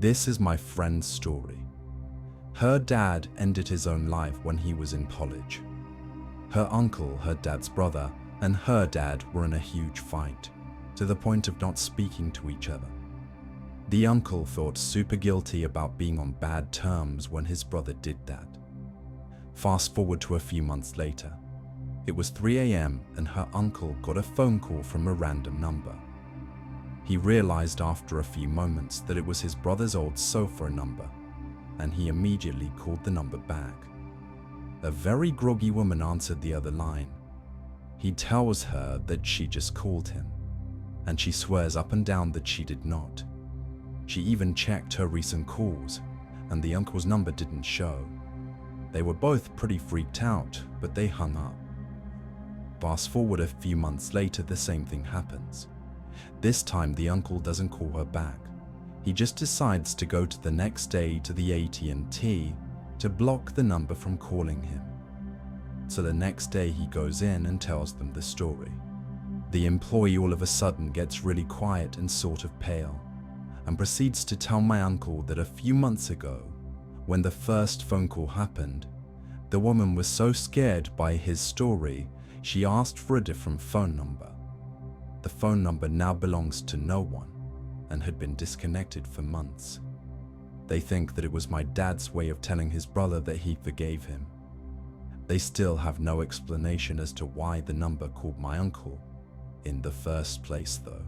This is my friend's story. Her dad ended his own life when he was in college. Her uncle, her dad's brother, and her dad were in a huge fight, to the point of not speaking to each other. The uncle felt super guilty about being on bad terms when his brother did that. Fast forward to a few months later. It was 3 a.m. and her uncle got a phone call from a random number. He realized after a few moments that it was his brother's old sofa number, and he immediately called the number back. A very groggy woman answered the other line. He tells her that she just called him, and she swears up and down that she did not. She even checked her recent calls, and the uncle's number didn't show. They were both pretty freaked out, but they hung up. Fast forward a few months later, the same thing happens. This time the uncle doesn't call her back. He just decides to go to the next day to the AT&T to block the number from calling him. So the next day he goes in and tells them the story. The employee all of a sudden gets really quiet and sort of pale, and proceeds to tell my uncle that a few months ago, when the first phone call happened, the woman was so scared by his story, she asked for a different phone number. The phone number now belongs to no one and had been disconnected for months. They think that it was my dad's way of telling his brother that he forgave him. They still have no explanation as to why the number called my uncle in the first place, though.